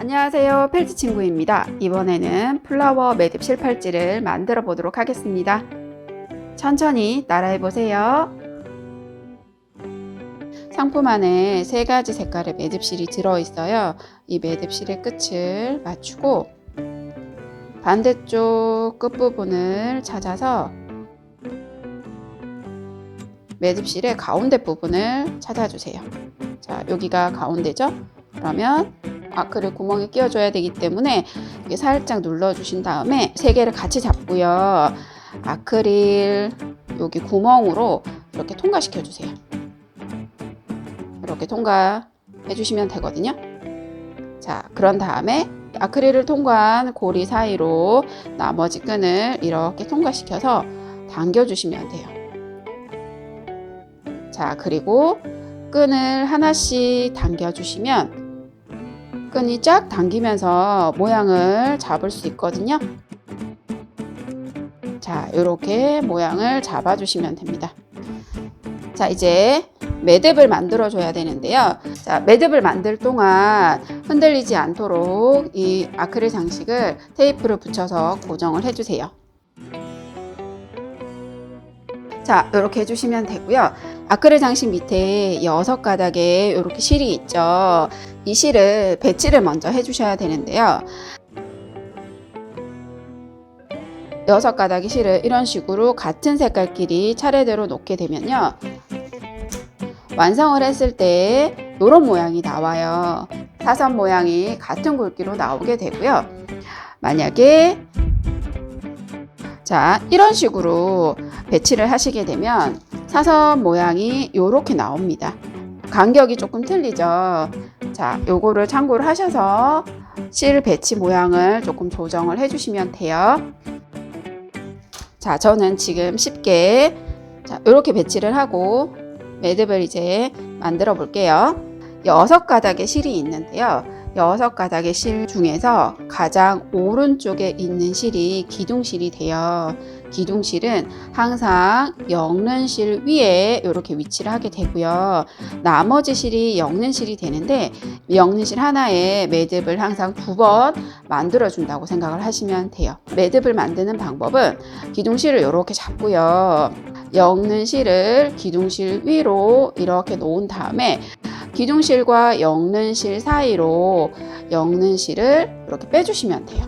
안녕하세요, 펠트 친구입니다. 이번에는 플라워 매듭 실팔찌를 만들어 보도록 하겠습니다. 천천히 따라해 보세요. 상품 안에 3가지 색깔의 매듭실이 들어있어요. 이 매듭실의 끝을 맞추고 반대쪽 끝부분을 찾아서 매듭실의 가운데 부분을 찾아주세요. 자, 여기가 가운데죠? 그러면 아크릴 구멍에 끼워줘야 되기 때문에 이렇게 살짝 눌러주신 다음에 3개를 같이 잡고요. 아크릴 여기 구멍으로 이렇게 통과시켜 주세요. 이렇게 통과해 주시면 되거든요. 자, 그런 다음에 아크릴을 통과한 고리 사이로 나머지 끈을 이렇게 통과시켜서 당겨 주시면 돼요. 자, 그리고 끈을 하나씩 당겨 주시면 끈이 쫙 당기면서 모양을 잡을 수 있거든요. 자, 이렇게 모양을 잡아 주시면 됩니다. 자, 이제 매듭을 만들어 줘야 되는데요. 자, 매듭을 만들 동안 흔들리지 않도록 이 아크릴 장식을 테이프를 붙여서 고정을 해주세요. 자, 이렇게 해주시면 되고요. 아크릴 장식 밑에 6가닥에 이렇게 실이 있죠. 이 실을 배치를 먼저 해주셔야 되는데요. 6가닥의 실을 이런 식으로 같은 색깔끼리 차례대로 놓게 되면요. 완성을 했을 때 이런 모양이 나와요. 사선 모양이 같은 굵기로 나오게 되고요. 만약에 자, 이런 식으로 배치를 하시게 되면 사선 모양이 이렇게 나옵니다. 간격이 조금 틀리죠. 자, 요거를 참고를 하셔서 실 배치 모양을 조금 조정을 해주시면 돼요. 자, 저는 지금 쉽게 자, 이렇게 배치를 하고 매듭을 이제 만들어 볼게요. 6가닥의 실이 있는데요. 6가닥의 실 중에서 가장 오른쪽에 있는 실이 기둥실이 돼요. 기둥실은 항상 엮는 실 위에 이렇게 위치를 하게 되고요. 나머지 실이 엮는 실이 되는데 엮는 실 하나에 매듭을 항상 2번 만들어 준다고 생각을 하시면 돼요. 매듭을 만드는 방법은 기둥실을 이렇게 잡고요. 엮는 실을 기둥실 위로 이렇게 놓은 다음에 기둥실과 엮는 실 사이로 엮는 실을 이렇게 빼주시면 돼요.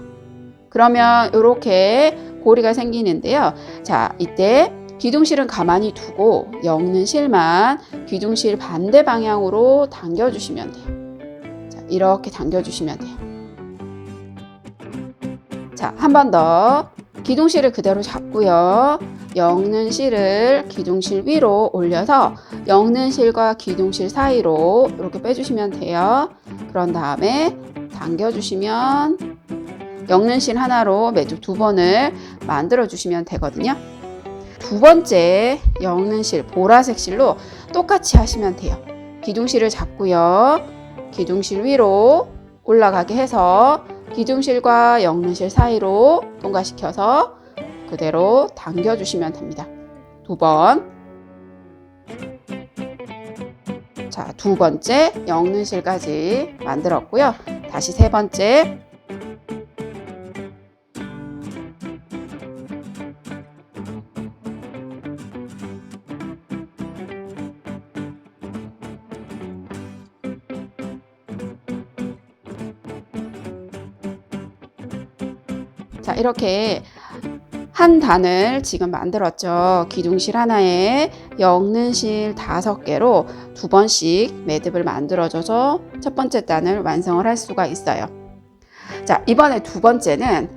그러면 이렇게 고리가 생기는데요. 자, 이때 기둥실은 가만히 두고 엮는 실만 기둥실 반대 방향으로 당겨주시면 돼요. 자, 이렇게 당겨주시면 돼요. 자, 한 번 더 기둥실을 그대로 잡고요. 엮는 실을 기둥실 위로 올려서 엮는 실과 기둥실 사이로 이렇게 빼주시면 돼요. 그런 다음에 당겨주시면 엮는 실 하나로 매듭 2번을 만들어 주시면 되거든요. 2번째 엮는 실, 보라색 실로 똑같이 하시면 돼요. 기둥실을 잡고요. 기둥실 위로 올라가게 해서 기둥실과 엮는 실 사이로 통과시켜서 그대로 당겨 주시면 됩니다. 2번. 자, 2번째 엮는 실까지 만들었고요. 다시 3번째. 자, 이렇게 한 단을 지금 만들었죠. 기둥실 하나에 엮는 실 5개로 2번씩 매듭을 만들어줘서 첫 번째 단을 완성을 할 수가 있어요. 자, 이번에 2번째는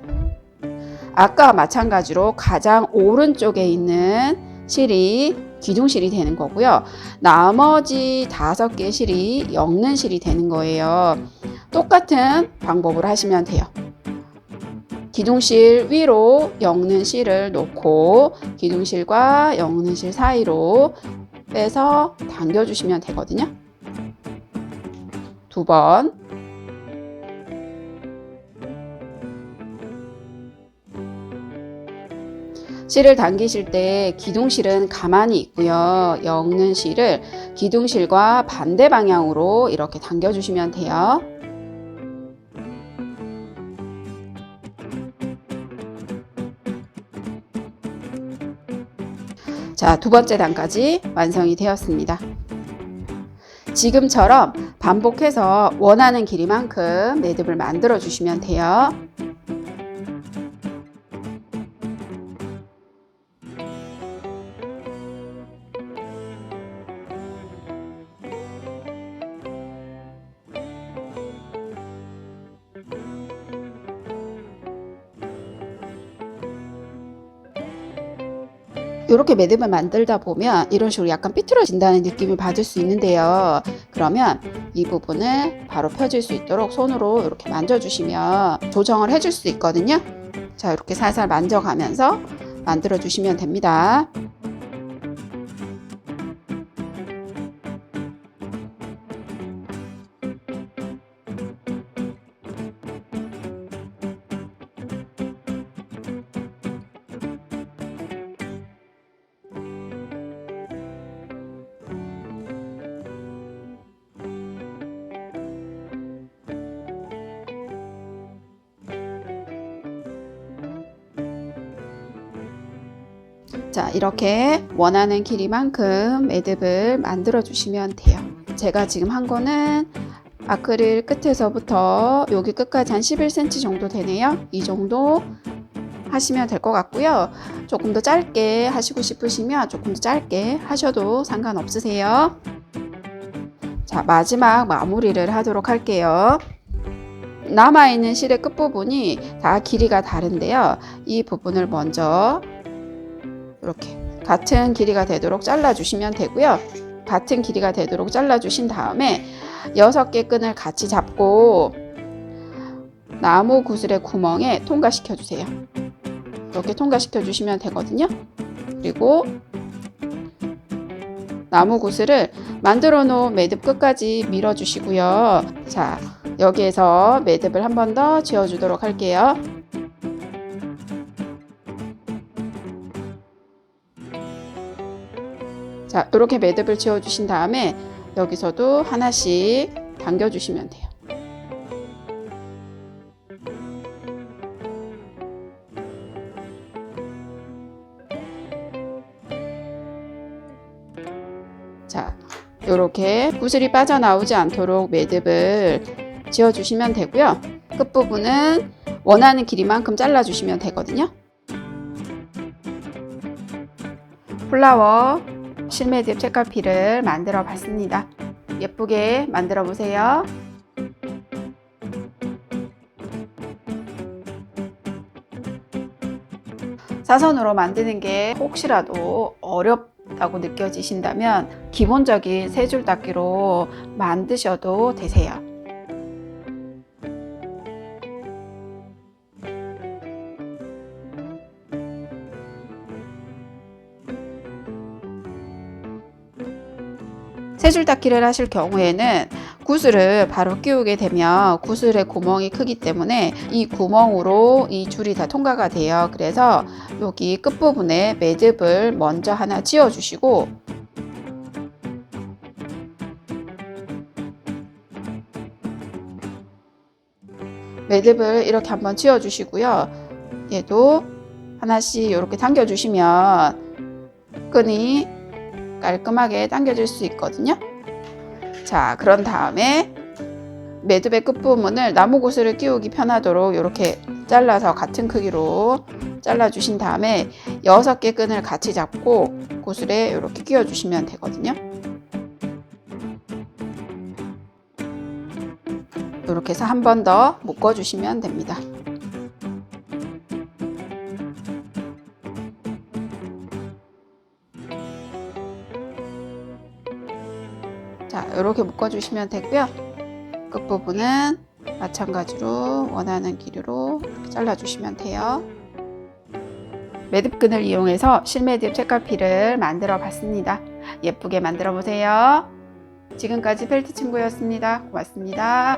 아까와 마찬가지로 가장 오른쪽에 있는 실이 기둥실이 되는 거고요. 나머지 5개의 실이 엮는 실이 되는 거예요. 똑같은 방법으로 하시면 돼요. 기둥실 위로 엮는 실을 놓고 기둥실과 엮는 실 사이로 빼서 당겨주시면 되거든요. 2번. 실을 당기실 때 기둥실은 가만히 있고요. 엮는 실을 기둥실과 반대 방향으로 이렇게 당겨주시면 돼요. 자, 두 번째 단까지 완성이 되었습니다. 지금처럼 반복해서 원하는 길이만큼 매듭을 만들어 주시면 돼요. 이렇게 매듭을 만들다 보면 이런 식으로 약간 삐뚤어진다는 느낌을 받을 수 있는데요. 그러면 이 부분을 바로 펴질 수 있도록 손으로 이렇게 만져주시면 조정을 해줄 수 있거든요. 자, 이렇게 살살 만져가면서 만들어 주시면 됩니다. 자, 이렇게 원하는 길이만큼 매듭을 만들어 주시면 돼요. 제가 지금 한 거는 아크릴 끝에서부터 여기 끝까지 한 11cm 정도 되네요. 이 정도 하시면 될 것 같고요. 조금 더 짧게 하시고 싶으시면 조금 더 짧게 하셔도 상관없으세요. 자, 마지막 마무리를 하도록 할게요. 남아있는 실의 끝부분이 다 길이가 다른데요. 이 부분을 먼저 이렇게 같은 길이가 되도록 잘라 주시면 되고요. 같은 길이가 되도록 잘라 주신 다음에 6개 끈을 같이 잡고 나무 구슬의 구멍에 통과시켜 주세요. 이렇게 통과시켜 주시면 되거든요. 그리고 나무 구슬을 만들어 놓은 매듭 끝까지 밀어 주시고요. 자, 여기에서 매듭을 한 번 더 지어 주도록 할게요. 자, 이렇게 매듭을 지어 주신 다음에 여기서도 하나씩 당겨 주시면 돼요. 자, 이렇게 구슬이 빠져나오지 않도록 매듭을 지어 주시면 되고요. 끝부분은 원하는 길이만큼 잘라 주시면 되거든요. 플라워 실매듭 책갈피를 만들어 봤습니다. 예쁘게 만들어 보세요. 사선으로 만드는 게 혹시라도 어렵다고 느껴지신다면 기본적인 세 줄 닫기로 만드셔도 되세요. 세 줄 닫기를 하실 경우에는 구슬을 바로 끼우게 되면 구슬의 구멍이 크기 때문에 이 구멍으로 이 줄이 다 통과가 돼요. 그래서 여기 끝부분에 매듭을 먼저 하나 지어 주시고 매듭을 이렇게 한번 지어 주시고요. 얘도 하나씩 이렇게 당겨 주시면 끈이 깔끔하게 당겨질 수 있거든요. 자, 그런 다음에 매듭의 끝부분을 나무 구슬을 끼우기 편하도록 이렇게 잘라서 같은 크기로 잘라 주신 다음에 6개 끈을 같이 잡고 구슬에 이렇게 끼워 주시면 되거든요. 이렇게 해서 한 번 더 묶어 주시면 됩니다. 자, 이렇게 묶어주시면 되고요. 끝부분은 마찬가지로 원하는 길이로 이렇게 잘라주시면 돼요. 매듭끈을 이용해서 실매듭 책갈피를 만들어 봤습니다. 예쁘게 만들어 보세요. 지금까지 펠트 친구였습니다. 고맙습니다.